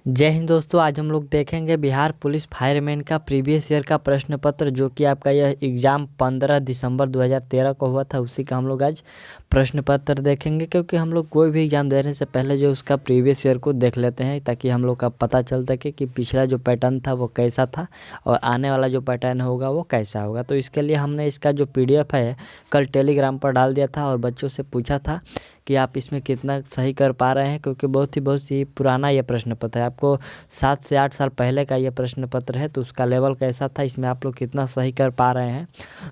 जय हिंद दोस्तों। आज हम लोग देखेंगे बिहार पुलिस फायरमैन का प्रीवियस ईयर का प्रश्न पत्र, जो कि आपका यह एग्ज़ाम 15 दिसंबर 2013 को हुआ था। उसी का हम लोग आज प्रश्न पत्र देखेंगे, क्योंकि हम लोग कोई भी एग्ज़ाम देने से पहले जो उसका प्रीवियस ईयर को देख लेते हैं, ताकि हम लोग का पता चल सके कि पिछला जो पैटर्न था वो कैसा था और आने वाला जो पैटर्न होगा वो कैसा होगा। तो इसके लिए हमने इसका जो PDF है कल टेलीग्राम पर डाल दिया था और बच्चों से पूछा था कि आप इसमें कितना सही कर पा रहे हैं, क्योंकि बहुत ही पुराना ये प्रश्न पत्र है। आपको 7 से 8 साल पहले का ये प्रश्न पत्र है, तो उसका लेवल कैसा था, इसमें आप लोग कितना सही कर पा रहे हैं।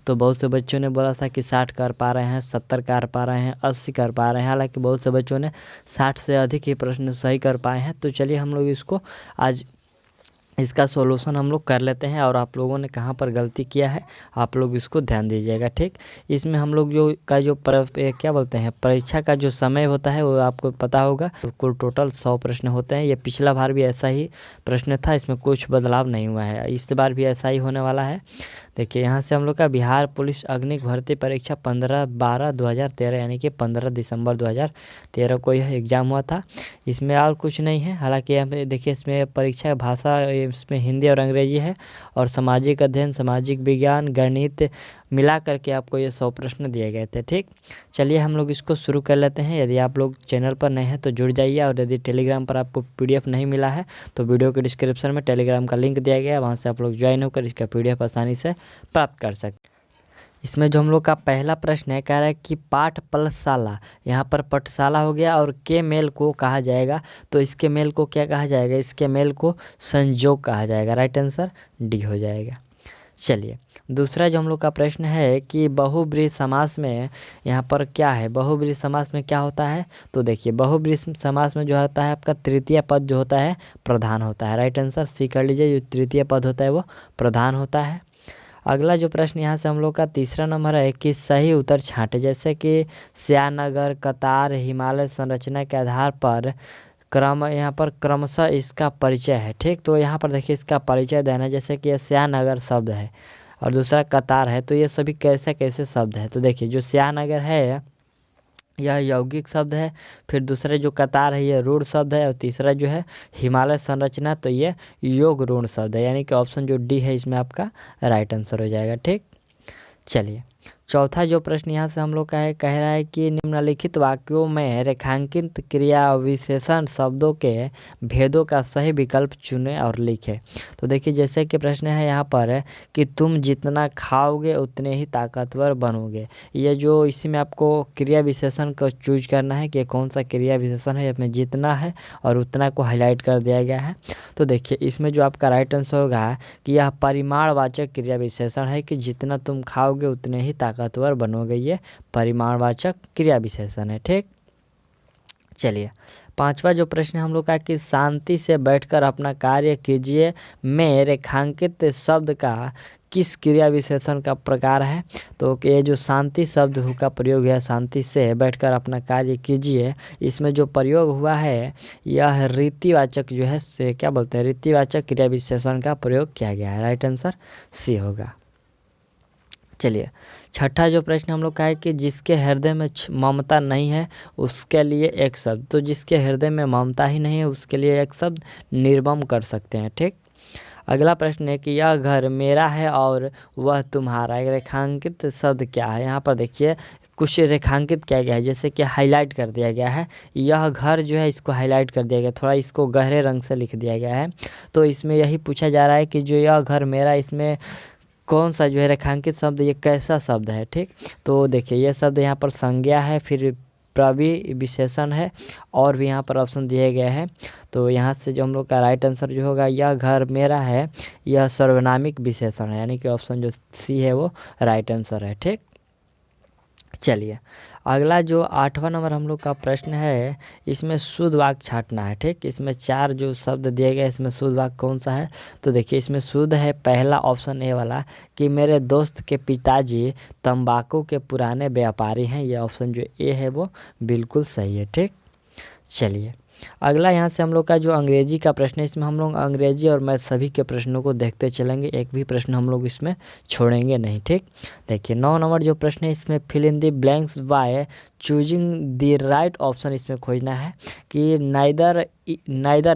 तो बहुत से बच्चों ने बोला था कि 60 कर पा रहे हैं, 70 कर पा रहे हैं, 80 कर पा रहे हैं। हालांकि बहुत से बच्चों ने 60 से अधिक ही प्रश्न सही कर पाए हैं। तो चलिए हम लोग इसको आज इसका सॉल्यूशन हम लोग कर लेते हैं, और आप लोगों ने कहाँ पर गलती किया है आप लोग इसको ध्यान दीजिएगा, ठीक। इसमें हम लोग जो क्या बोलते हैं, परीक्षा का जो समय होता है वो आपको पता होगा। तो कुल टोटल 100 प्रश्न होते हैं। ये पिछला बार भी ऐसा ही प्रश्न था, इसमें कुछ बदलाव नहीं हुआ है। इस बार भी ऐसा ही होने वाला है। देखिए यहाँ से हम लोग का बिहार पुलिस अग्निक भर्ती परीक्षा 15/12/2013 यानी कि 15 दिसंबर 2013 को यह एग्ज़ाम हुआ था। इसमें और कुछ नहीं है। हालांकि यहाँ पे देखिए इसमें परीक्षा भाषा इसमें हिंदी और अंग्रेजी है, और सामाजिक अध्ययन, सामाजिक विज्ञान, गणित मिला करके आपको ये 100 प्रश्न दिए गए थे, ठीक। चलिए हम लोग इसको शुरू कर लेते हैं। यदि आप लोग चैनल पर नए हैं तो जुड़ जाइए, और यदि टेलीग्राम पर आपको PDF नहीं मिला है तो वीडियो के डिस्क्रिप्शन में टेलीग्राम का लिंक दिया गया है, वहाँ से आप लोग ज्वाइन होकर इसका PDF आसानी से प्राप्त कर सकते। इसमें जो हम लोग का पहला प्रश्न है, कह रहा है कि पाठ पलशाला, यहाँ पर पठशाला हो गया, और के मेल को कहा जाएगा। तो इसके मेल को क्या कहा जाएगा, इसके मेल को संयोग कहा जाएगा। राइट आंसर डी हो जाएगा। चलिए दूसरा जो हम लोग का प्रश्न है कि बहुब्रीहि समास में यहाँ पर क्या है, बहुब्रीहि समास में क्या होता है। तो देखिए बहुब्रीहि समास में जो होता है आपका तृतीय पद जो होता है प्रधान होता है। राइट आंसर सी कर लीजिए, जो तृतीय पद होता है वो प्रधान होता है। अगला जो प्रश्न यहाँ से हम लोग का तीसरा नंबर है कि सही उत्तर छांटे, जैसे कि श्यानगर, कतार, हिमालय संरचना के आधार पर क्रम, यहाँ पर क्रमशः इसका परिचय है, ठीक। तो यहाँ पर देखिए इसका परिचय देना है, जैसे कि ये श्यानगर शब्द है और दूसरा कतार है, तो ये सभी कैसे कैसे शब्द है। तो देखिए जो श्यानगर है यह यौगिक शब्द है, फिर दूसरा जो कतार है ये रूढ़ शब्द है, और तीसरा जो है हिमालय संरचना तो ये योग रूढ़ शब्द है। यानी कि ऑप्शन जो डी है इसमें आपका राइट आंसर हो जाएगा, ठीक। चलिए चौथा जो प्रश्न यहाँ से हम लोग का है, कह रहा है कि निम्नलिखित वाक्यों में रेखांकित क्रिया विशेषण शब्दों के भेदों का सही विकल्प चुनें और लिखें। तो देखिए जैसे कि प्रश्न है यहाँ पर कि तुम जितना खाओगे उतने ही ताकतवर बनोगे। ये जो इसी में आपको क्रिया विशेषण को चूज करना है कि कौन सा क्रिया विशेषण है, इसमें जितना है और उतना को हाईलाइट कर दिया गया है। तो देखिए इसमें जो आपका राइट आंसर होगा कि यह परिमाणवाचक क्रिया विशेषण है, कि जितना तुम खाओगे उतने ही ताकतवर बनोगे। ये परिमाणवाचक क्रिया विशेषण है, ठीक। चलिए पांचवा जो प्रश्न हम लोग का कि शांति से बैठकर अपना कार्य कीजिए में रेखांकित शब्द का किस क्रिया विशेषण का प्रकार है। तो ये जो शांति शब्द का प्रयोग है, शांति से बैठकर अपना कार्य कीजिए, इसमें जो प्रयोग हुआ है यह रीतिवाचक जो है से क्या बोलते हैं, रीतिवाचक क्रिया विशेषण का प्रयोग किया गया है। राइट आंसर सी होगा। चलिए छठा जो प्रश्न हम लोग का है कि जिसके हृदय में ममता नहीं है उसके लिए एक शब्द। तो जिसके हृदय में ममता ही नहीं है उसके लिए एक शब्द निर्मम कर सकते हैं, ठीक। अगला प्रश्न है कि यह घर मेरा है और वह तुम्हारा, एक रेखांकित शब्द क्या है। यहाँ पर देखिए कुछ रेखांकित किया गया है, जैसे कि हाईलाइट कर दिया गया है। यह घर जो है इसको हाईलाइट कर दिया गया, थोड़ा इसको गहरे रंग से लिख दिया गया है। तो इसमें यही पूछा जा रहा है कि जो यह घर मेरा, इसमें कौन सा जो है रेखांकित शब्द, ये कैसा शब्द है, ठीक। तो देखिए ये शब्द यहाँ पर संज्ञा है, फिर प्रवि विशेषण है, और भी यहाँ पर ऑप्शन दिए गए हैं। तो यहाँ से जो हम लोग का राइट आंसर जो होगा, यह घर मेरा है, यह सर्वनामिक विशेषण है, यानी कि ऑप्शन जो सी है वो राइट आंसर है, ठीक। चलिए अगला जो 8वां नंबर हम लोग का प्रश्न है, इसमें शुद्ध वाक्य छांटना है, ठीक। इसमें 4 जो शब्द दिए गए, इसमें शुद्ध वाक्य कौन सा है। तो देखिए इसमें शुद्ध है पहला ऑप्शन ए वाला कि मेरे दोस्त के पिताजी तंबाकू के पुराने व्यापारी हैं। ये ऑप्शन जो ए है वो बिल्कुल सही है, ठीक। चलिए अगला यहाँ से हम लोग का जो अंग्रेजी का प्रश्न है, इसमें हम लोग अंग्रेजी और मैथ सभी के प्रश्नों को देखते चलेंगे, एक भी प्रश्न हम लोग इसमें छोड़ेंगे नहीं। ठीक, देखिए 9 नंबर जो प्रश्न है इसमें fill in the blanks by choosing the right option इसमें खोजना है कि नाइदर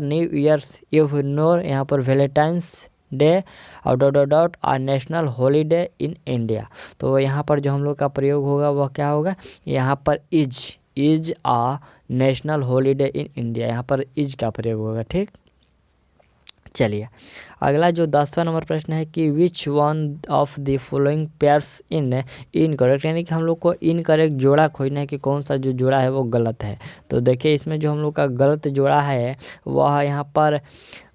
न्यू ईयर्स इव नोर यहाँ पर वैलेंटाइंस डे और dot dot dot are national holiday in India. तो यहाँ पर जो हम लोग का प्रयोग होगा वह क्या होगा, यहाँ पर is a national holiday in India, यहाँ पर इज का प्रयोग होगा। ठीक, चलिए अगला जो 10वां नंबर प्रश्न है कि which one of the following pairs incorrect, यानी कि हम लोग को इनकरेक्ट जोड़ा खोजना है कि कौन सा जो जोड़ा है वो गलत है। तो देखिए इसमें जो हम लोग का गलत जोड़ा है वह यहाँ पर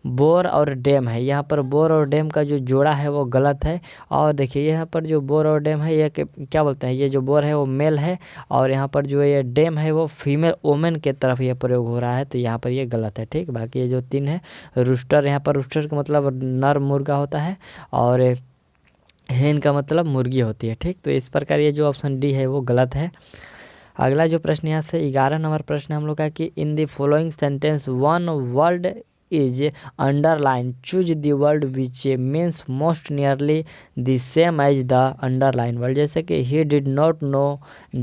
बोर और डैम है। यहाँ पर बोर और डैम का जो जोड़ा है वो गलत है। और देखिए यहाँ पर जो बोर और डैम है ये क्या बोलते हैं, ये जो बोर है वो मेल है और यहाँ पर जो ये डैम है वो फीमेल वोमेन के तरफ ये प्रयोग हो रहा है, तो यहाँ पर ये गलत है। ठीक, बाकी ये जो 3 है रूस्टर, यहाँ पर रूस्टर का मतलब नर मुर्गा होता है और हेन का मतलब मुर्गी होती है। ठीक, तो इस प्रकार ये जो ऑप्शन डी है वो गलत है। अगला जो प्रश्न यहाँ से 11 नंबर प्रश्न हम लोग का कि in the following sentence one word is underline, choose the word which means most nearly the same as the underline word। जैसे कि he did not know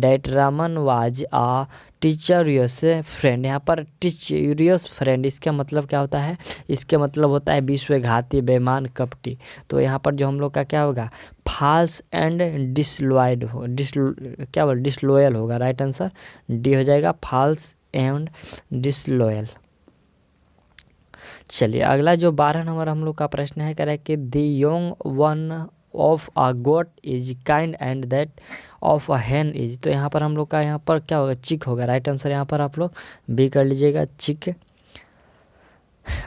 that Raman was a treacherous friend, यहाँ पर टीचरियस friend इसका मतलब क्या होता है, इसके मतलब होता है विश्वघाती बेईमान कपटी। तो यहाँ पर जो हम लोग का क्या होगा, फॉल्स एंड डिसलॉयल डिसलॉयल होगा, राइट आंसर डी हो जाएगा, फॉल्स एंड डिसलॉयल। चलिए अगला जो 12 नंबर हम लोग का प्रश्न है, कह रहा है कि the young one of a goat is kind and that of a hen is. तो यहाँ पर हम लोग का यहाँ पर क्या होगा, चिक होगा, राइट आंसर यहाँ पर आप लोग बी कर लीजिएगा, चिक।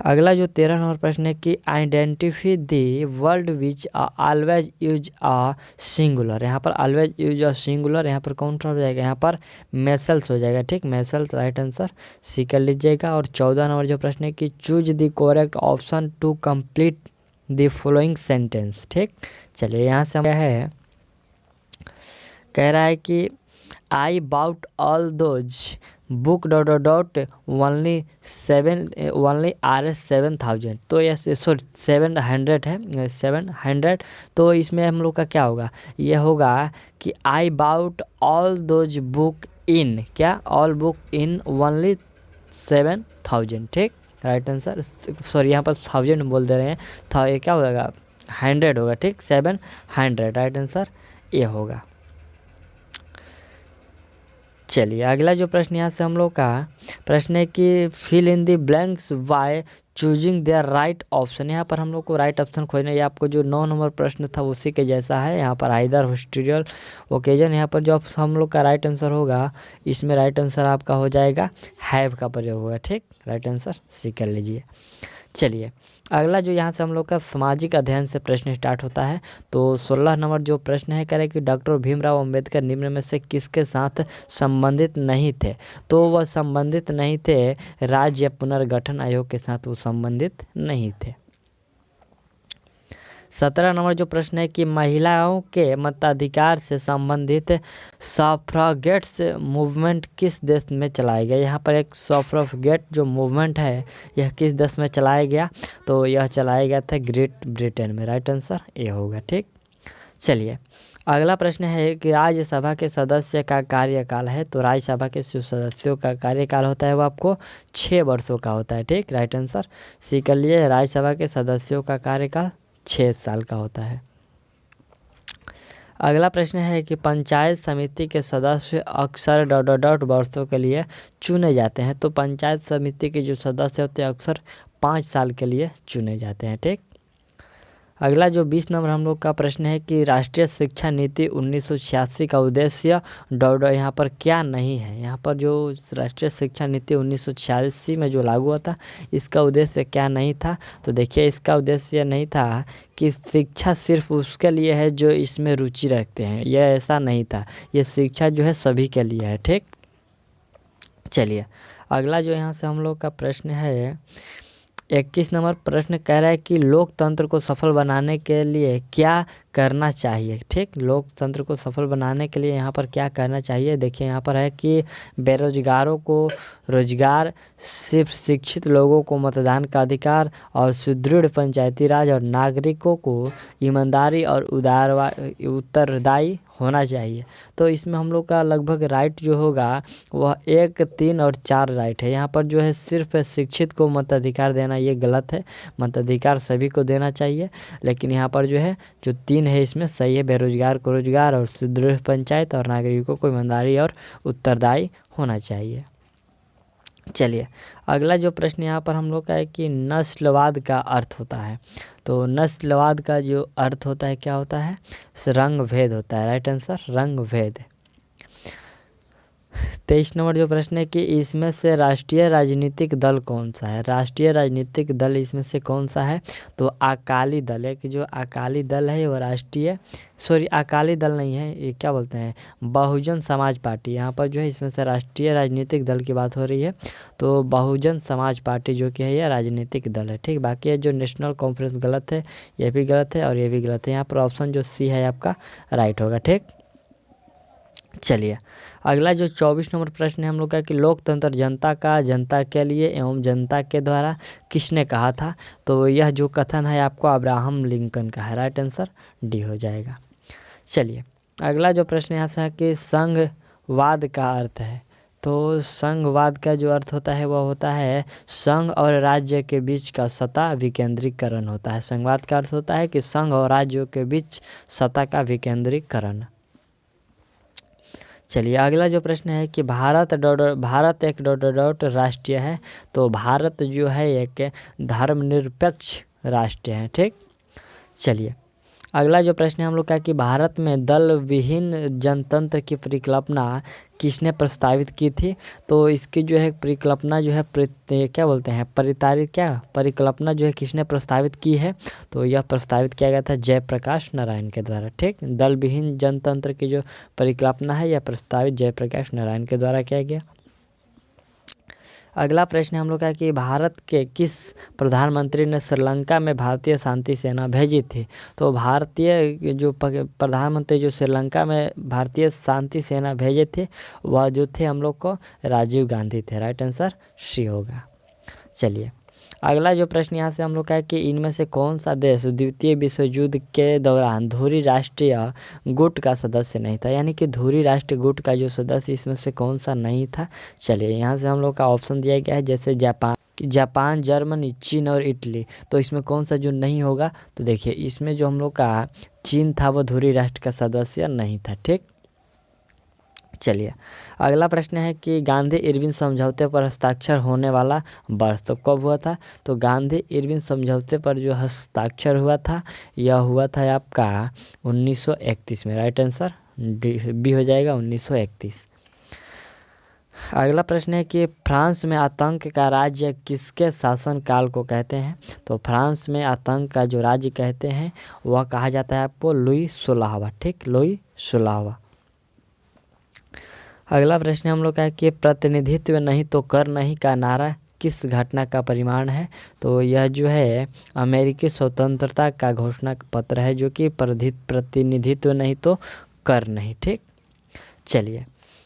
अगला जो 13 नंबर प्रश्न है कि identify the word which always use a singular. यहाँ पर ऑलवेज यूज आ सिंगुलर, यहाँ पर कौन सा हो जाएगा, यहाँ पर मैसल्स हो जाएगा। ठीक, मैसल्स राइट आंसर सी कर लीजिएगा। और 14 नंबर जो प्रश्न है कि choose the correct option to complete the following sentence. ठीक, चलिए यहाँ से क्या है, कह रहा है कि I bought all those book dot dot dot only RS 7000। तो ये सॉरी 700 है, 700। तो इसमें हम लोग का क्या होगा, ये होगा कि I bought all those book in क्या, ऑल बुक इन ओनली 7000। ठीक, राइट आंसर सॉरी यहाँ पर 1000 बोल दे रहे हैं, था ये क्या होगा 100 होगा। ठीक, 700 राइट आंसर ये होगा। चलिए अगला जो प्रश्न यहाँ से हम लोग का प्रश्न है कि fill in the blanks by choosing the right option. यहाँ पर हम लोग को राइट ऑप्शन खोजना है। आपको जो 9 नंबर प्रश्न था उसी के जैसा है, यहाँ पर आइदर हिस्टोरिकल ओकेजन। यहाँ पर जो हम लोग का राइट आंसर होगा, इसमें राइट आंसर आपका हो जाएगा हैव का प्रयोग होगा। ठीक, राइट आंसर सी कर लीजिए। चलिए अगला जो यहाँ से हम लोग का सामाजिक अध्ययन से प्रश्न स्टार्ट होता है। तो 16 नंबर जो प्रश्न है, कह रहे कि डॉक्टर भीमराव अंबेडकर निम्न में से किसके साथ संबंधित नहीं थे। तो वह संबंधित नहीं थे राज्य पुनर्गठन आयोग के साथ, वो संबंधित नहीं थे। 17 नंबर जो प्रश्न है कि महिलाओं के मताधिकार से संबंधित सफ्रागेट्स मूवमेंट किस देश में चलाया गया। यहाँ पर एक सफ्रागेट जो मूवमेंट है यह किस देश में चलाया गया, तो यह चलाया गया था ग्रेट ब्रिटेन में, राइट आंसर ये होगा। ठीक, चलिए अगला प्रश्न है कि राज्यसभा के सदस्य का कार्यकाल है। तो राज्यसभा के सदस्यों का कार्यकाल होता है वो आपको 6 वर्षों का होता है। ठीक, राइट आंसर सी कर लिए, राज्यसभा के सदस्यों का कार्यकाल 6 साल का होता है। अगला प्रश्न है कि पंचायत समिति के सदस्य अक्सर डॉट डॉट डॉट वर्षों के लिए चुने जाते हैं। तो पंचायत समिति के जो सदस्य होते हैं अक्सर 5 साल के लिए चुने जाते हैं। ठीक, अगला जो 20 नंबर हम लोग का प्रश्न है कि राष्ट्रीय शिक्षा नीति 1986 का उद्देश्य डॉट यहाँ पर क्या नहीं है। यहाँ पर जो राष्ट्रीय शिक्षा नीति 1986 में जो लागू हुआ था इसका उद्देश्य क्या नहीं था। तो देखिए इसका उद्देश्य नहीं था कि शिक्षा सिर्फ उसके लिए है जो इसमें रुचि रखते हैं, यह ऐसा नहीं था। ये शिक्षा जो है सभी के लिए है। ठीक, चलिए अगला जो यहाँ से हम लोग का प्रश्न है 21 नंबर प्रश्न कह रहा है कि लोकतंत्र को सफल बनाने के लिए क्या करना चाहिए। ठीक, लोकतंत्र को सफल बनाने के लिए यहाँ पर क्या करना चाहिए। देखिए यहाँ पर है कि बेरोजगारों को रोजगार, सिर्फ शिक्षित लोगों को मतदान का अधिकार और सुदृढ़ पंचायती राज और नागरिकों को ईमानदारी और उत्तरदायी होना चाहिए। तो इसमें हम लोग का लगभग राइट जो होगा वह 1, 3 और 4 राइट है। यहाँ पर जो है सिर्फ शिक्षित को मताधिकार देना ये गलत है, मताधिकार सभी को देना चाहिए। लेकिन यहाँ पर जो है जो 3 है इसमें सही है, बेरोजगार को रोजगार और सुदृढ़ पंचायत और नागरिकों को ईमानदारी और उत्तरदायी होना चाहिए। चलिए अगला जो प्रश्न यहाँ पर हम लोग का है कि नस्लवाद का अर्थ होता है। तो नस्लवाद का जो अर्थ होता है क्या होता है, रंग भेद होता है। राइट आंसर रंग भेद। 23 नंबर जो प्रश्न है कि इसमें से राष्ट्रीय राजनीतिक दल कौन सा है। राष्ट्रीय राजनीतिक दल इसमें से कौन सा है, तो अकाली दल है। कि जो अकाली दल है वो अकाली दल नहीं है, ये क्या बोलते हैं, बहुजन समाज पार्टी। यहाँ पर जो है इसमें से राष्ट्रीय राजनीतिक दल की बात हो रही है, तो बहुजन समाज पार्टी जो कि है यह राजनीतिक दल है। ठीक, बाकी है जो नेशनल कॉन्फ्रेंस गलत है, ये भी गलत है और ये भी गलत है। यहाँ पर ऑप्शन जो सी है आपका राइट होगा। ठीक, चलिए अगला जो 24 नंबर प्रश्न है हम लोग का कि लोकतंत्र जनता का, जनता के लिए एवं जनता के द्वारा किसने कहा था। तो यह जो कथन है आपको अब्राहम लिंकन का है। राइट आंसर डी हो जाएगा। चलिए अगला जो प्रश्न यहाँ से है कि संघवाद का अर्थ है। तो संघवाद का जो अर्थ होता है वह होता है संघ और राज्य के बीच का सत्ता विकेंद्रीकरण होता है। संघवाद का अर्थ होता है कि संघ और राज्यों के बीच सत्ता का विकेंद्रीकरण। चलिए अगला जो प्रश्न है कि भारत एक राष्ट्र है। तो भारत जो है एक धर्मनिरपेक्ष राष्ट्र है। ठीक, चलिए अगला जो प्रश्न है हम लोग का कि भारत में दल विहीन जनतंत्र की परिकल्पना किसने प्रस्तावित की थी। तो इसकी जो है परिकल्पना जो है क्या बोलते हैं परिकल्पना जो है किसने प्रस्तावित की है। तो यह प्रस्तावित किया गया था जयप्रकाश नारायण के द्वारा। ठीक, दल विहीन जनतंत्र की जो परिकल्पना है यह प्रस्तावित जयप्रकाश नारायण के द्वारा किया गया। अगला प्रश्न हम लोग का कि भारत के किस प्रधानमंत्री ने श्रीलंका में भारतीय शांति सेना भेजी थी। तो भारतीय जो प्रधानमंत्री जो श्रीलंका में भारतीय शांति सेना भेजे थे वह जो थे हम लोग को राजीव गांधी थे। राइट आंसर सी होगा। चलिए अगला जो प्रश्न यहाँ से हम लोग का है कि इनमें से कौन सा देश द्वितीय विश्व युद्ध के दौरान धुरी राष्ट्रीय गुट का सदस्य नहीं था। यानी कि धुरी राष्ट्रीय गुट का जो सदस्य इसमें से कौन सा नहीं था। चलिए यहाँ से हम लोग का ऑप्शन दिया गया है जैसे जापान, जर्मनी, चीन और इटली। तो इसमें कौन सा जो नहीं होगा, तो देखिए इसमें जो हम लोग का चीन था वो धुरी राष्ट्र का सदस्य नहीं था। ठीक, चलिए अगला प्रश्न है कि गांधी इरविन समझौते पर हस्ताक्षर होने वाला वर्ष तो कब हुआ था। तो गांधी इरविन समझौते पर जो हस्ताक्षर हुआ था यह हुआ था आपका 1931 में। राइट आंसर बी हो जाएगा 1931। अगला प्रश्न है कि फ्रांस में आतंक का राज्य किसके शासनकाल को कहते हैं। तो फ्रांस में आतंक का जो राज्य कहते हैं वह कहा जाता है आपको लुई 16वां। ठीक, लुई 16वां। अगला प्रश्न हम लोग का है कि प्रतिनिधित्व नहीं तो कर नहीं का नारा किस घटना का परिमाण है। तो यह जो है अमेरिकी स्वतंत्रता का घोषणा पत्र है जो कि प्रतिनिधित्व नहीं तो कर नहीं। ठीक, चलिए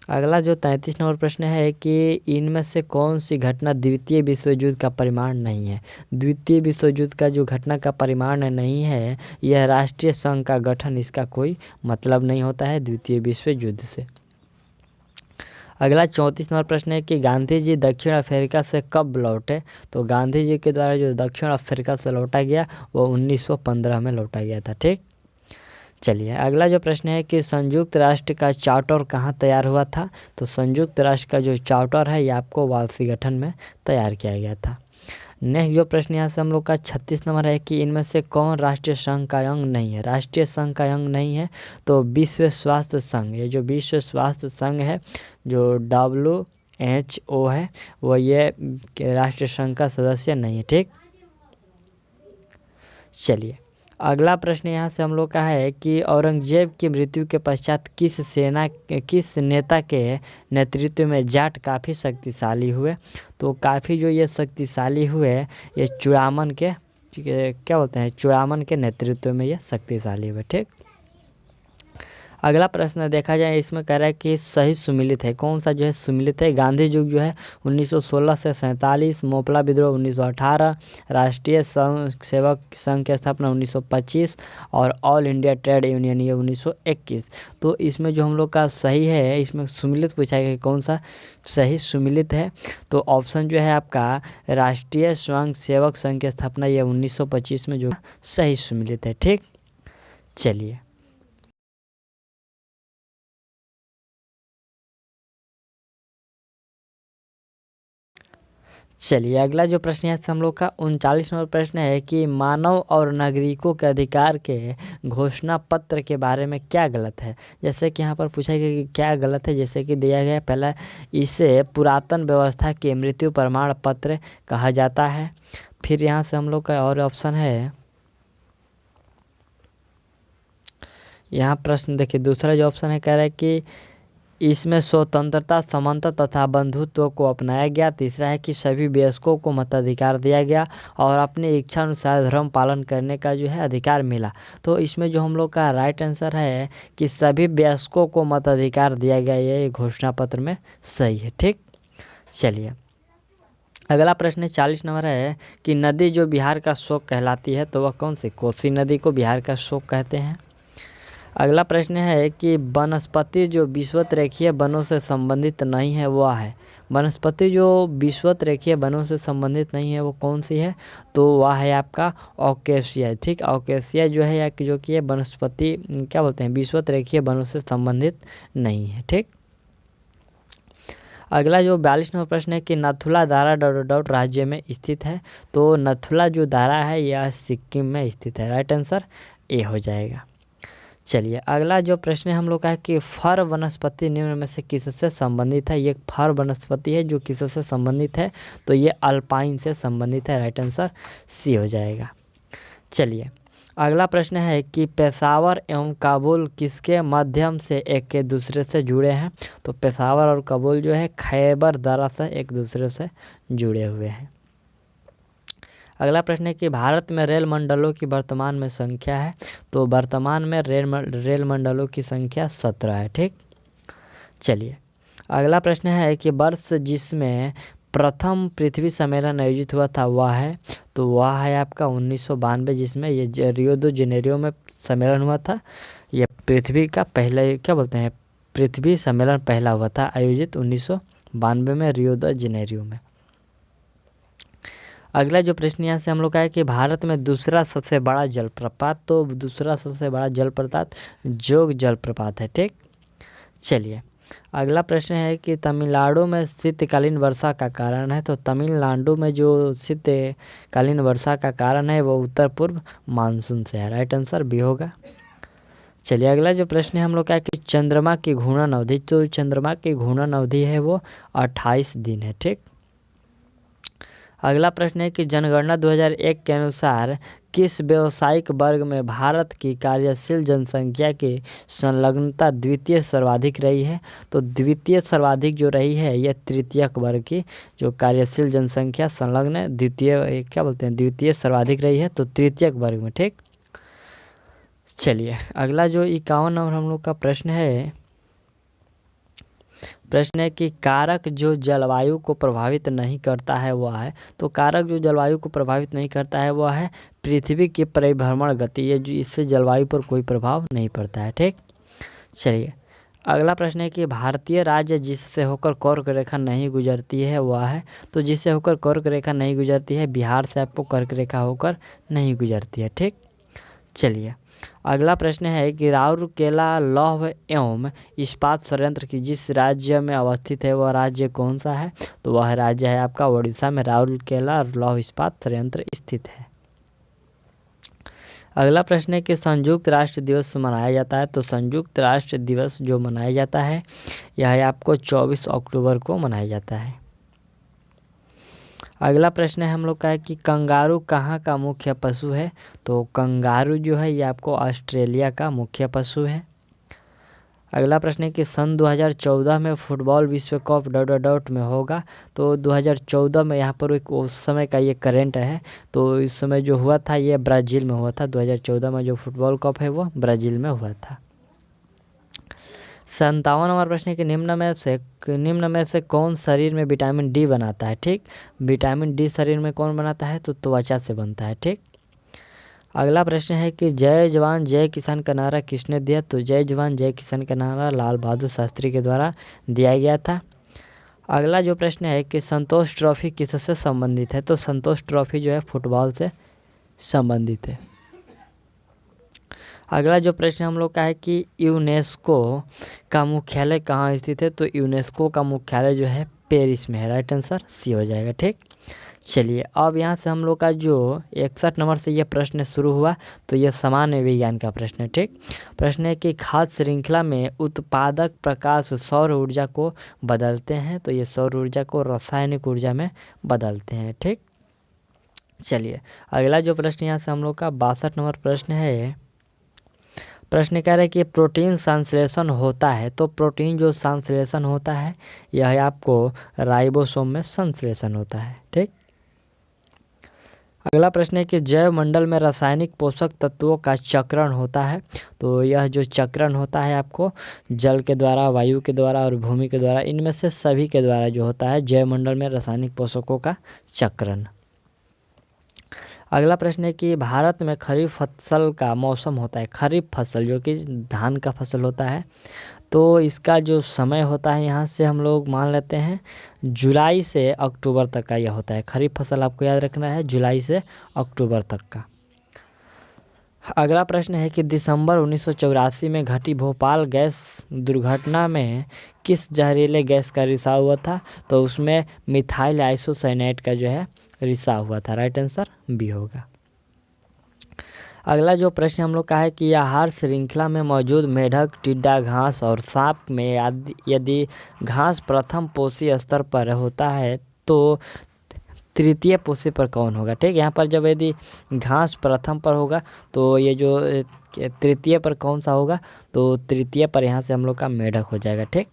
अगला जो 33 नंबर प्रश्न है कि इनमें से कौन सी घटना द्वितीय विश्व युद्ध का परिमाण नहीं है। द्वितीय विश्व युद्ध का जो घटना का परिमाण नहीं है यह राष्ट्रीय संघ का गठन, इसका कोई मतलब नहीं होता है द्वितीय विश्व युद्ध से। अगला 34 नंबर प्रश्न है कि गांधी जी दक्षिण अफ्रीका से कब लौटे। तो गांधी जी के द्वारा जो दक्षिण अफ्रीका से लौटा गया वो 1915 में लौटा गया था। ठीक, चलिए अगला जो प्रश्न है कि संयुक्त राष्ट्र का चार्टर कहाँ तैयार हुआ था। तो संयुक्त राष्ट्र का जो चार्टर है ये आपको वाशिंगटन में तैयार किया गया था। नेक्स्ट जो प्रश्न यहाँ से हम लोग का 36 नंबर है कि इनमें से कौन राष्ट्रीय संघ का अंग नहीं है। राष्ट्रीय संघ का अंग नहीं है तो विश्व स्वास्थ्य संघ, ये जो विश्व स्वास्थ्य संघ है जो WHO है वो ये राष्ट्रीय संघ का सदस्य नहीं है। ठीक, चलिए अगला प्रश्न यहाँ से हम लोग का है कि औरंगजेब की मृत्यु के पश्चात किस नेता के नेतृत्व में जाट काफ़ी शक्तिशाली हुए। तो काफ़ी जो ये शक्तिशाली हुए ये चूड़ामन के क्या बोलते हैं चूड़ामन के नेतृत्व में ये शक्तिशाली हुए। ठीक। अगला प्रश्न देखा जाए इसमें कह रहा है कि सही सुमिलित है, कौन सा जो है सुमिलित है। गांधी युग जो है 1916 से 47, मोपला विद्रोह 1918, राष्ट्रीय सेवक संघ की स्थापना 1925 और ऑल इंडिया ट्रेड यूनियन ये 1921। तो इसमें जो हम लोग का सही है इसमें सुमिलित पूछा गया कौन सा सही सुमिलित है। तो ऑप्शन जो है आपका राष्ट्रीय स्वयं सेवक संघ की स्थापना ये 1925 में जो सही सुमिलित है। ठीक। चलिए अगला जो प्रश्न है हम लोग का 39 नंबर प्रश्न है कि मानव और नागरिकों के अधिकार के घोषणा पत्र के बारे में क्या गलत है। जैसे कि यहाँ पर पूछा गया कि क्या गलत है, जैसे कि दिया गया पहला इसे पुरातन व्यवस्था के मृत्यु प्रमाण पत्र कहा जाता है। फिर यहाँ से हम लोग का और ऑप्शन है, यहाँ प्रश्न देखिए दूसरा जो ऑप्शन है कह रहा है कि इसमें स्वतंत्रता समानता तथा बंधुत्व को अपनाया गया। तीसरा है कि सभी वयस्कों को मताधिकार दिया गया और अपनी इच्छा अनुसार धर्म पालन करने का जो है अधिकार मिला। तो इसमें जो हम लोग का राइट आंसर है कि सभी वयस्कों को मताधिकार दिया गया, ये घोषणा पत्र में सही है। ठीक। चलिए अगला प्रश्न 40 नंबर है कि नदी जो बिहार का शोक कहलाती है तो वह कौन सी। कोसी नदी को बिहार का शोक कहते हैं। अगला प्रश्न है कि वनस्पति जो विषुवत रेखीय वनों से संबंधित नहीं है वह है। वनस्पति जो विषुवत रेखीय वनों से संबंधित नहीं है वो कौन सी है। तो वह है आपका ओकेसिया। ठीक। ओकेसिया जो है या जो कि वनस्पति क्या बोलते हैं विषुवत रेखीय वनों से संबंधित नहीं है। ठीक। अगला जो 42 नंबर प्रश्न है कि नथुला दारा डॉट राज्य में स्थित है। तो नथुला जो दारा है यह सिक्किम में स्थित है। राइट आंसर ए हो जाएगा। चलिए अगला जो प्रश्न हम लोग का है कि फर वनस्पति निम्न में से किससे संबंधित है। ये फर वनस्पति है जो किससे संबंधित है तो ये अल्पाइन से संबंधित है। राइट आंसर सी हो जाएगा। चलिए अगला प्रश्न है कि पेशावर एवं काबुल किसके माध्यम से एक के दूसरे से जुड़े हैं। तो पेशावर और काबुल जो है खैबर दर्रा से एक दूसरे से जुड़े हुए हैं। अगला प्रश्न है कि भारत में रेल मंडलों की वर्तमान में संख्या है। तो वर्तमान में रेल मंडलों की संख्या 17 है। ठीक। चलिए अगला प्रश्न है कि वर्ष जिसमें प्रथम पृथ्वी सम्मेलन आयोजित हुआ था वह है। तो वह है आपका 1992 जिसमें ये रियो दो जेनेरियो में सम्मेलन हुआ था। ये पृथ्वी का पहला क्या बोलते हैं पृथ्वी सम्मेलन पहला हुआ था आयोजित 1992 में रियो दो जेनेरियो में। अगला जो प्रश्न यहाँ से हम लोग का है कि भारत में दूसरा सबसे बड़ा जलप्रपात। तो दूसरा सबसे बड़ा जलप्रपात जोग जलप्रपात है। ठीक। चलिए अगला प्रश्न है कि तमिलनाडु में शीतकालीन वर्षा का कारण है। तो तमिलनाडु में जो शीतकालीन वर्षा का कारण है वो उत्तर पूर्व मानसून से है। राइट आंसर बी होगा। चलिए अगला जो प्रश्न है हम लोग का है कि चंद्रमा की घूर्णन अवधि। तो चंद्रमा की घूर्णन अवधि है वो 28 दिन है। ठीक। अगला प्रश्न है कि जनगणना 2001 के अनुसार किस व्यावसायिक वर्ग में भारत की कार्यशील जनसंख्या की संलग्नता द्वितीय सर्वाधिक रही है। तो द्वितीय सर्वाधिक जो रही है यह तृतीयक वर्ग की जो कार्यशील जनसंख्या संलग्न द्वितीय क्या बोलते हैं द्वितीय सर्वाधिक रही है तो तृतीयक वर्ग में। ठीक। चलिए अगला जो 51 नंबर हम लोग का प्रश्न है कि कारक जो जलवायु को प्रभावित नहीं करता है वह है। तो कारक जो जलवायु को प्रभावित नहीं करता है वह है पृथ्वी की परिभ्रमण गति। ये जो इससे जलवायु पर कोई प्रभाव नहीं पड़ता है। ठीक। चलिए अगला प्रश्न है कि भारतीय राज्य जिससे होकर कर्क रेखा नहीं गुजरती है वह है। तो जिससे होकर कर्क रेखा नहीं गुजरती है बिहार से आपको कर्क रेखा होकर नहीं गुजरती है। ठीक। चलिए अगला प्रश्न है कि राउरकेला लौह एवं इस्पात संयंत्र की जिस राज्य में अवस्थित है वह राज्य कौन सा है। तो वह राज्य है आपका उड़ीसा में राउरकेला लौह इस्पात संयंत्र स्थित है। अगला प्रश्न है कि संयुक्त राष्ट्र दिवस मनाया जाता है। तो संयुक्त राष्ट्र दिवस जो मनाया जाता है यह आपको 24 अक्टूबर को मनाया जाता है। अगला प्रश्न है हम लोग का है कि कंगारू कहाँ का मुख्य पशु है। तो कंगारू जो है ये आपको ऑस्ट्रेलिया का मुख्य पशु है। अगला प्रश्न है कि सन 2014 में फुटबॉल विश्व कप ... में होगा। तो 2014 में यहाँ पर एक उस समय का ये करेंट है। तो इस समय जो हुआ था ये ब्राज़ील में हुआ था। 2014 में जो फुटबॉल कप है वो ब्राज़ील में हुआ था। 57 नंबर प्रश्न है कि निम्न में से कौन शरीर में विटामिन डी बनाता है। ठीक, विटामिन डी शरीर में कौन बनाता है। तो त्वचा से बनता है। ठीक। अगला प्रश्न है कि जय जवान जय किसान का नारा किसने दिया। तो जय जवान जय किसान का नारा लाल बहादुर शास्त्री के द्वारा दिया गया था। अगला जो प्रश्न है कि संतोष ट्रॉफी किससे संबंधित है। तो संतोष ट्रॉफी जो है फुटबॉल से संबंधित है। अगला जो प्रश्न हम लोग का है कि यूनेस्को का मुख्यालय कहाँ स्थित है। तो यूनेस्को का मुख्यालय जो है पेरिस में है। राइट आंसर सी हो जाएगा। ठीक, चलिए अब यहाँ से हम लोग का जो 61 नंबर से ये प्रश्न शुरू हुआ। तो ये सामान्य विज्ञान का प्रश्न है। ठीक, प्रश्न है कि खाद्य श्रृंखला में उत्पादक प्रकाश सौर ऊर्जा को बदलते हैं। तो ये सौर ऊर्जा को रासायनिक ऊर्जा में बदलते हैं। ठीक, चलिए अगला जो प्रश्न यहाँ से हम लोग का 62 नंबर प्रश्न है। प्रश्न कह रहा है कि प्रोटीन संश्लेषण होता है। तो प्रोटीन जो संश्लेषण होता है यह आपको राइबोसोम में संश्लेषण होता है। ठीक, अगला प्रश्न है कि जैव मंडल में रासायनिक पोषक तत्वों का चक्रण होता है। तो यह जो चक्रण होता है आपको जल के द्वारा, वायु के द्वारा और भूमि के द्वारा, इनमें से सभी के द्वारा जो होता है जैव मंडल में रासायनिक पोषकों का चक्रण। अगला प्रश्न है कि भारत में खरीफ फसल का मौसम होता है। खरीफ फसल जो कि धान का फसल होता है। तो इसका जो समय होता है यहाँ से हम लोग मान लेते हैं जुलाई से अक्टूबर तक का यह होता है। खरीफ फसल आपको याद रखना है जुलाई से अक्टूबर तक का। अगला प्रश्न है कि दिसंबर 1984 में घटी भोपाल गैस दुर्घटना में किस जहरीले गैस का रिसाव हुआ था। तो उसमें मिथाइल आइसोसाइनेट का जो है रिसाव हुआ था। राइट आंसर बी होगा। अगला जो प्रश्न हम लोग का है कि आहार श्रृंखला में मौजूद मेढक, टिड्डा, घास और सांप में यदि घास प्रथम पोषी स्तर पर होता है तो तृतीय पोषी पर कौन होगा। ठीक, यहाँ पर जब यदि घास प्रथम पर होगा तो ये जो तृतीय पर कौन सा होगा। तो तृतीय पर यहाँ से हम लोग का मेढक हो जाएगा। ठीक,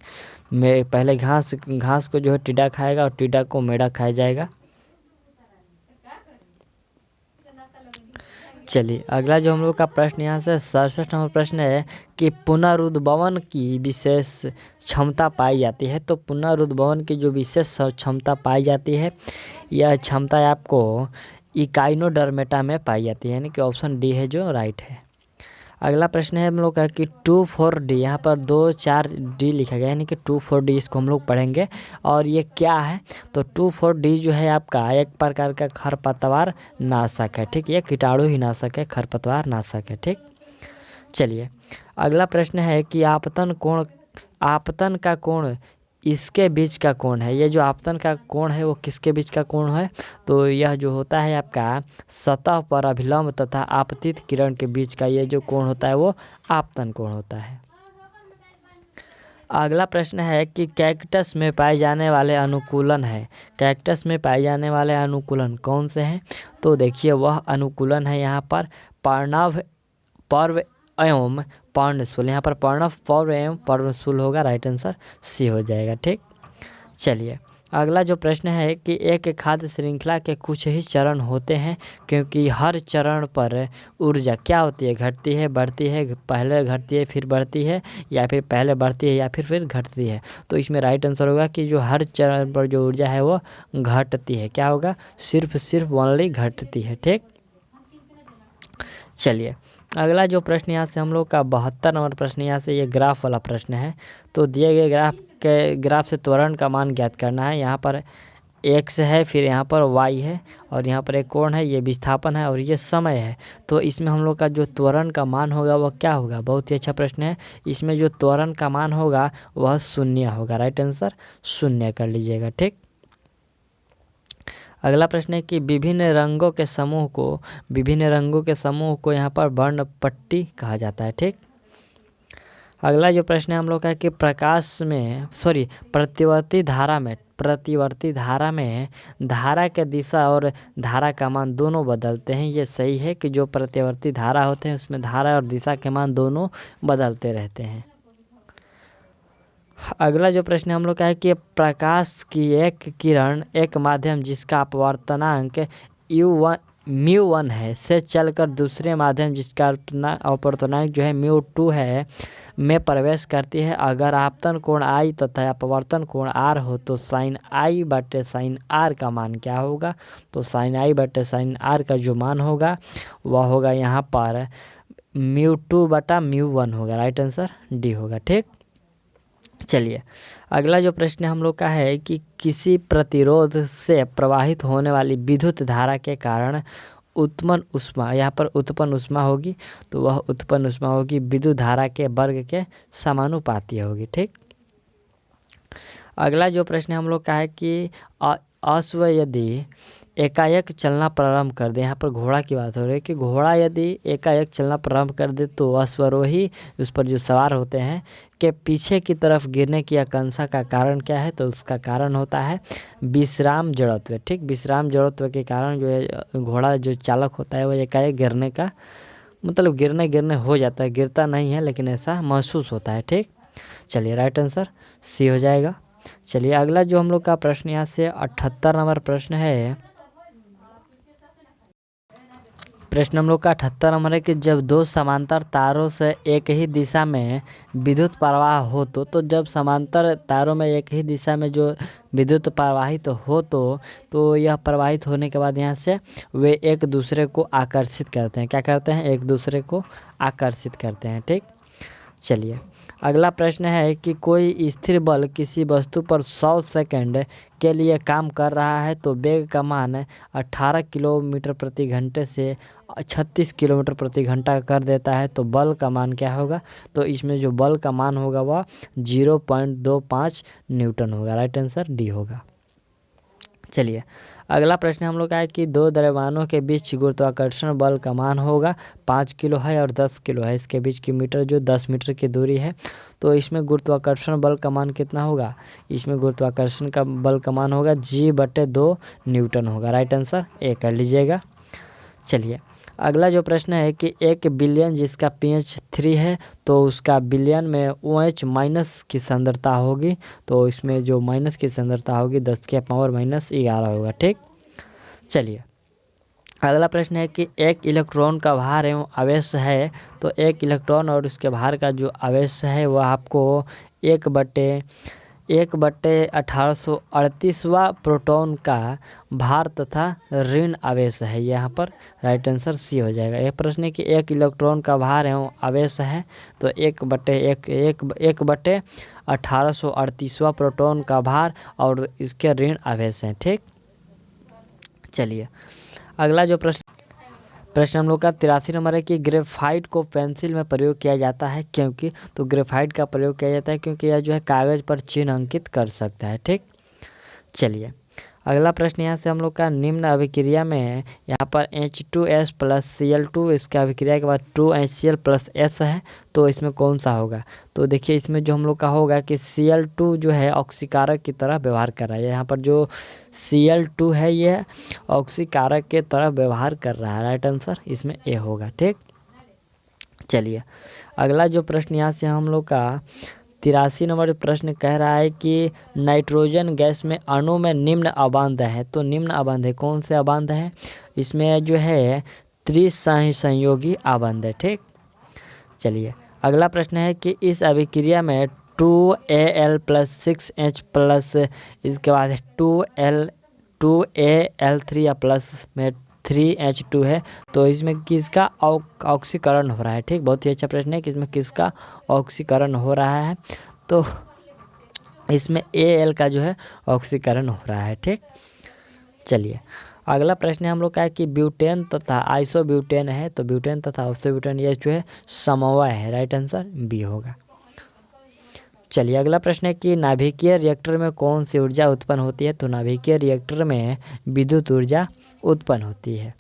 पहले घास को जो है टिड्डा खाएगा और टिड्डा को मेढक खाया जाएगा। चलिए अगला जो हम लोग का प्रश्न यहाँ से 67 नंबर प्रश्न है कि पुनरुद्भवन की विशेष क्षमता पाई जाती है। तो पुनरुद्भवन की जो विशेष क्षमता पाई जाती है यह क्षमता आपको इकाइनोडर्मेटा में पाई जाती है, यानी कि ऑप्शन डी है जो राइट है। अगला प्रश्न है हम लोग का कि 2,4-D, यहाँ पर 2,4-D लिखा गया, यानी कि 2,4-D इसको हम लोग पढ़ेंगे। और ये क्या है। तो 2,4-D जो है आपका एक प्रकार का खरपतवार नाशक है। ठीक, ये कीटाणु ही नाशक है, खरपतवार नाशक है। ठीक, चलिए अगला प्रश्न है कि आपतन का कोण इसके बीच का कोण है। ये जो आपतन का कोण है वो किसके बीच का कोण है। तो यह जो होता है आपका सतह पर अभिलंब तथा आपतित किरण के बीच का ये जो कोण होता है वो आपतन कोण होता है। अगला प्रश्न है कि कैक्टस में पाए जाने वाले अनुकूलन है। कैक्टस में पाए जाने वाले अनुकूलन कौन से हैं। तो देखिए वह अनुकूलन है यहाँ पर पर्णव, पर्व एवं पर्णशूल। यहाँ पर पर्णव, पर्व एवं पर्णशूल होगा। राइट आंसर सी हो जाएगा। ठीक, चलिए अगला जो प्रश्न है कि एक खाद्य श्रृंखला के कुछ ही चरण होते हैं क्योंकि हर चरण पर ऊर्जा क्या होती है, घटती है, बढ़ती है, पहले घटती है फिर बढ़ती है, या फिर पहले बढ़ती है या फिर घटती है। तो इसमें राइट आंसर होगा कि जो हर चरण पर जो ऊर्जा है वो घटती है। क्या होगा, सिर्फ ओनली घटती है। ठीक, चलिए अगला जो प्रश्न यहाँ से हम लोग का 72 नंबर प्रश्न, यहाँ से ये ग्राफ वाला प्रश्न है। तो दिए गए ग्राफ से त्वरण का मान ज्ञात करना है। यहाँ पर x है, फिर यहाँ पर y है और यहाँ पर एक कोण है, ये विस्थापन है और ये समय है। तो इसमें हम लोग का जो त्वरण का मान होगा वह क्या होगा। बहुत ही अच्छा प्रश्न है। इसमें जो त्वरण का मान होगा वह 0 होगा। राइट आंसर 0 कर लीजिएगा। ठीक, अगला प्रश्न है कि विभिन्न रंगों के समूह को यहाँ पर वर्ण पट्टी कहा जाता है। ठीक, अगला जो प्रश्न है हम लोग का है कि प्रतिवर्ती धारा में प्रतिवर्ती धारा में धारा के दिशा और धारा का मान दोनों बदलते हैं। ये सही है कि जो प्रतिवर्ती धारा होते हैं उसमें धारा और दिशा के मान दोनों बदलते रहते हैं। अगला जो प्रश्न हम लोग का है कि प्रकाश की एक किरण एक माध्यम जिसका अपवर्तनांक μ1 है से चलकर दूसरे माध्यम जिसका अपवर्तनांक जो है μ2 है में प्रवेश करती है। अगर आपतन कोण I तथा अपवर्तन कोण R हो तो साइन I बटे साइन R का मान क्या होगा? तो साइन I बटे साइन R का जो मान होगा वह होगा यहाँ पर μ2 बटा μ1 होगा। राइट आंसर डी होगा। ठीक, चलिए अगला जो प्रश्न हम लोग का है कि किसी प्रतिरोध से प्रवाहित होने वाली विद्युत धारा के कारण उत्पन्न ऊष्मा, यहाँ पर उत्पन्न ऊष्मा होगी तो वह उत्पन्न ऊष्मा होगी विद्युत धारा के वर्ग के समानुपाती होगी। ठीक, अगला जो प्रश्न हम लोग का है कि अश्व यदि एकाएक चलना प्रारंभ कर दे, यहाँ पर घोड़ा की बात हो रही है कि घोड़ा यदि एकाएक चलना प्रारंभ कर दे तो अश्वरोही उस पर जो सवार होते हैं के पीछे की तरफ गिरने की आकांक्षा का कारण क्या है? तो उसका कारण होता है विश्राम जड़त्व। ठीक, विश्राम जड़त्व के कारण जो है घोड़ा जो चालक होता है वह एकाएक गिरने का मतलब गिरने हो जाता है, गिरता नहीं है लेकिन ऐसा महसूस होता है। ठीक, चलिए राइट आंसर सी हो जाएगा। चलिए अगला जो हम लोग का प्रश्न यहाँ से 78 नंबर प्रश्न है। प्रश्न हम लोग का 78 नंबर है कि जब दो समांतर तारों से एक ही दिशा में विद्युत प्रवाह हो तो जब समांतर तारों में एक ही दिशा में जो विद्युत प्रवाहित हो तो यह प्रवाहित होने के बाद यहाँ से वे एक दूसरे को आकर्षित करते हैं। क्या करते हैं? एक दूसरे को आकर्षित करते हैं। ठीक, चलिए अगला प्रश्न है कि कोई स्थिर बल किसी वस्तु पर 100 सेकंड के लिए काम कर रहा है तो वेग का मान 18 किलोमीटर प्रति घंटे से 36 किलोमीटर प्रति घंटा कर देता है तो बल का मान क्या होगा? तो इसमें जो बल का मान होगा वह 0.25 न्यूटन होगा। राइट आंसर डी होगा। चलिए अगला प्रश्न हम लोग का है कि दो द्रव्यमानों के बीच गुरुत्वाकर्षण बल का मान होगा 5 किलो है और 10 किलो है। इसके बीच की मीटर जो 10 मीटर की दूरी है तो इसमें गुरुत्वाकर्षण बल का मान कितना होगा? इसमें गुरुत्वाकर्षण का बल का मान होगा G/2 न्यूटन होगा। राइट आंसर ए कर लीजिएगा। चलिए अगला जो प्रश्न है कि 1 बिलियन जिसका pH 3 है तो उसका बिलियन में OH माइनस की सांद्रता होगी तो इसमें जो माइनस की सांद्रता होगी 10⁻⁻11 होगा। ठीक, चलिए अगला प्रश्न है कि एक इलेक्ट्रॉन का भार एवं आवेश है तो एक इलेक्ट्रॉन और उसके भार का जो आवेश है वह आपको 1/1838वां प्रोटॉन का भार तथा ऋण आवेश है यहाँ पर। राइट आंसर सी हो जाएगा। यह प्रश्न है कि एक इलेक्ट्रॉन का भार एवं आवेश है तो 1/1838वां प्रोटॉन का भार और इसके ऋण आवेश हैं। ठीक, चलिए अगला जो प्रश्न हम लोग का 83 नंबर है कि ग्रेफाइट को पेंसिल में प्रयोग किया जाता है क्योंकि? तो ग्रेफाइट का प्रयोग किया जाता है क्योंकि यह जो है कागज़ पर चिन्ह अंकित कर सकता है। ठीक, चलिए अगला प्रश्न यहाँ से हम लोग का निम्न अभिक्रिया में यहाँ पर H2S + Cl2 इसका अभिक्रिया के बाद 2HCl + S है तो इसमें कौन सा होगा? तो देखिए इसमें जो हम लोग का होगा कि Cl2 जो है ऑक्सीकारक की तरह व्यवहार कर रहा है। यहाँ पर जो Cl2 है यह ऑक्सीकारक के तरह व्यवहार कर रहा है। राइट आंसर इसमें ए होगा। ठीक, चलिए अगला जो प्रश्न यहाँ से हम लोग का 83 नंबर प्रश्न कह रहा है कि नाइट्रोजन गैस में अणु में निम्न अबांध है तो निम्न अबांध है कौन से अबांध है? इसमें जो है त्रिसंयोगी अबांध है। ठीक, चलिए अगला प्रश्न है कि इस अभिक्रिया में 2Al + 6H+ इसके बाद 2Al3 में 3H2 है तो इसमें किसका ऑक्सीकरण हो रहा है? ठीक, बहुत ही अच्छा प्रश्न है कि इसमें किसका ऑक्सीकरण हो रहा है? तो इसमें Al का जो है ऑक्सीकरण हो रहा है। ठीक, चलिए अगला प्रश्न हम लोग का है कि ब्यूटेन तथा आइसोब्यूटेन है तो ब्यूटेन तथा आइसोब्यूटेन ये जो है समवाय है। राइट आंसर बी होगा। चलिए अगला प्रश्न है कि नाभिकीय रिएक्टर में कौन सी ऊर्जा उत्पन्न होती है? तो नाभिकीय रिएक्टर में विद्युत ऊर्जा उत्पन्न होती है।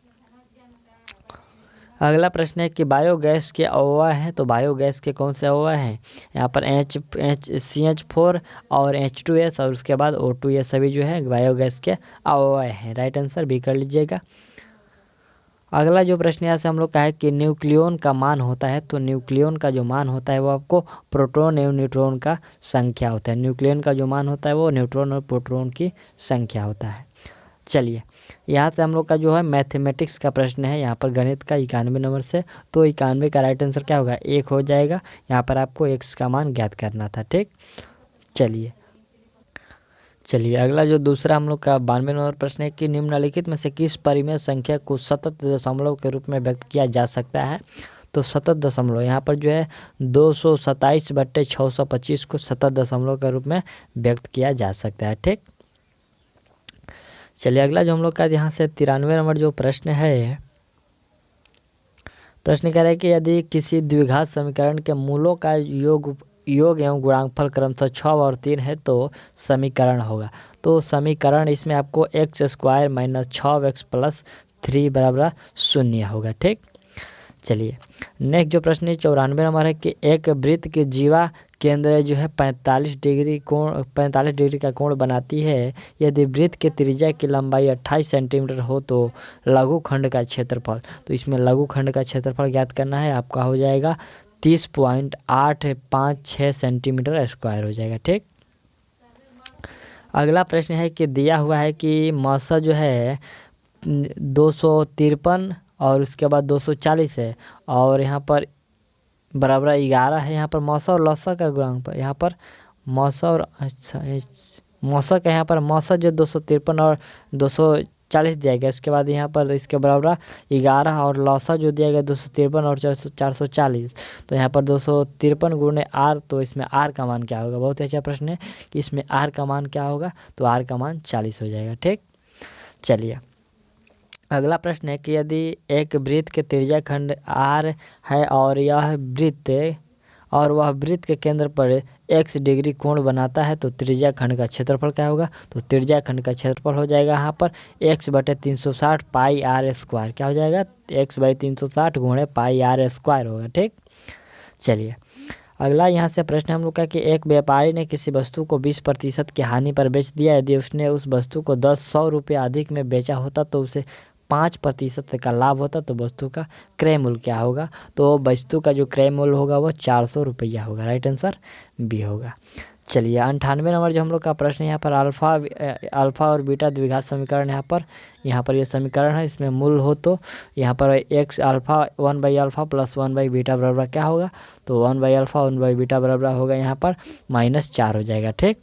अगला प्रश्न है कि बायोगैस के अवयव हैं, तो बायोगैस के कौन से अवयव हैं? यहाँ पर CH4 और H2S और उसके बाद O2, ये सभी जो है बायोगैस के अवयव हैं। राइट आंसर बी कर लीजिएगा। अगला जो प्रश्न यहाँ से हम लोग का है कि न्यूक्लियन का मान होता है, तो न्यूक्लियन का जो मान होता है वो आपको प्रोटॉन एवं न्यूट्रॉन का संख्या होता है। न्यूक्लियन का जो मान होता है वो न्यूट्रॉन और प्रोटॉन की संख्या होता है। चलिए, यहाँ से हम लोग का जो है मैथमेटिक्स का प्रश्न है, यहाँ पर गणित का 91 नंबर से, तो 91 का राइट आंसर क्या होगा? 1 हो जाएगा। यहाँ पर आपको x का मान ज्ञात करना था। ठीक, चलिए अगला जो दूसरा हम लोग का 92 नंबर प्रश्न है कि निम्नलिखित में से किस परिमेय संख्या को सतत दशमलव के रूप में व्यक्त किया जा सकता है? तो सतत दशमलव यहाँ पर जो है 227/625 को सतत दशमलव के रूप में व्यक्त किया जा सकता है। ठीक, चलिए अगला जो हम लोग का यहाँ से 93 नंबर जो प्रश्न है, प्रश्न कह रहा है कि यदि किसी द्विघात समीकरण के मूलों का योग एवं गुणांकफल क्रमशः 6 और 3 है तो समीकरण होगा। तो समीकरण इसमें आपको x² - 6x + 3 = 0 होगा। ठीक, चलिए नेक्स्ट जो प्रश्न है 94 नंबर है कि एक वृत्त की जीवा केंद्र जो है 45 डिग्री का कोण बनाती है। यदि वृत्त के त्रिज्या की लंबाई 28 सेंटीमीटर हो तो लघुखंड का क्षेत्रफल, तो इसमें लघुखंड का क्षेत्रफल ज्ञात करना है। आपका हो जाएगा 30.856 सेंटीमीटर स्क्वायर हो जाएगा। ठीक, अगला प्रश्न है कि दिया हुआ है कि मौसा जो है 253 और उसके बाद 240 है और यहाँ पर बराबर 11 है। यहाँ पर मौसा और लौसा का गुणांक पर यहाँ पर मौसा और मौसा का यहाँ पर मौसा जो 253 और 240 दिया गया, उसके बाद यहाँ पर इसके बराबर 11 और लौसा जो दिया गया 253 और 440, तो यहाँ पर 253 × r, तो इसमें r का मान क्या होगा? बहुत अच्छा प्रश्न है कि इसमें r का मान क्या होगा? तो r का मान 40 हो जाएगा। ठीक, चलिए अगला प्रश्न है कि यदि एक वृत्त के त्रिज्या खंड r है और वह वृत्त के केंद्र पर x डिग्री कोण बनाता है तो त्रिज्या खंड का क्षेत्रफल क्या होगा? तो त्रिज्या खंड का क्षेत्रफल हो जाएगा यहाँ पर x/360 πr²। क्या हो जाएगा? x/360 × πr² होगा। ठीक, चलिए अगला यहाँ से प्रश्न हम लोग का कि एक व्यापारी ने किसी वस्तु को 20% की हानि पर बेच दिया। यदि उसने उस वस्तु को 100 रुपये अधिक में बेचा होता तो उसे 5% का लाभ होता, तो वस्तु का क्रय मूल्य क्या होगा? तो वस्तु का जो क्रय मूल्य होगा वो 400 रुपया होगा। राइट आंसर बी होगा। चलिए 98 नंबर जो हम लोग का प्रश्न है, यहाँ पर अल्फ़ा और बीटा द्विघात समीकरण, यहाँ पर ये समीकरण है, इसमें मूल हो तो यहाँ पर x अल्फ़ा 1/α + 1/β बराबर क्या होगा? तो 1/α 1/β बराबर होगा यहाँ पर -4 हो जाएगा। ठीक,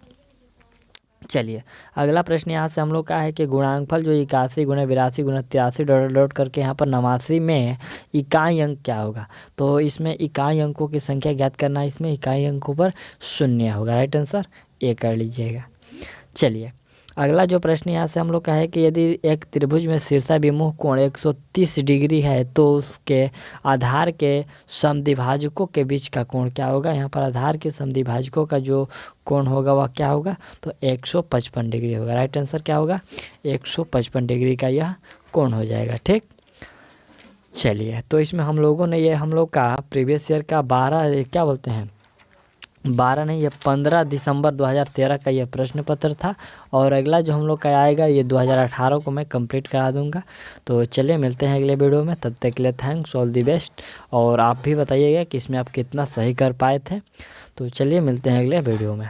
चलिए अगला प्रश्न यहाँ से हम लोग का है कि गुणांकफल जो 81 × 82 × 83 डॉट करके यहाँ पर 89 में इकाई अंक क्या होगा? तो इसमें इकाई अंकों की संख्या ज्ञात करना है। इसमें इकाई अंकों पर 0 होगा। राइट आंसर ए कर लीजिएगा। चलिए अगला जो प्रश्न यहाँ से हम लोग का है कि यदि एक त्रिभुज में शीर्षाभिमुख कोण 130 डिग्री है तो उसके आधार के समद्विभाजकों के बीच का कोण क्या होगा? यहाँ पर आधार के समद्विभाजकों का जो कोण होगा वह क्या होगा? तो 155 डिग्री होगा। राइट आंसर क्या होगा? 155 डिग्री का यह कोण हो जाएगा। ठीक, चलिए तो इसमें हम लोगों ने ये हम लोग का प्रीवियस ईयर का 15 दिसंबर 2013 का यह प्रश्न पत्र था और अगला जो हम लोग का आएगा ये 2018 को मैं कंप्लीट करा दूंगा। तो चलिए मिलते हैं अगले वीडियो में, तब तक के लिए थैंक्स, ऑल दी बेस्ट। और आप भी बताइएगा कि इसमें आप कितना सही कर पाए थे। तो चलिए मिलते हैं अगले वीडियो में।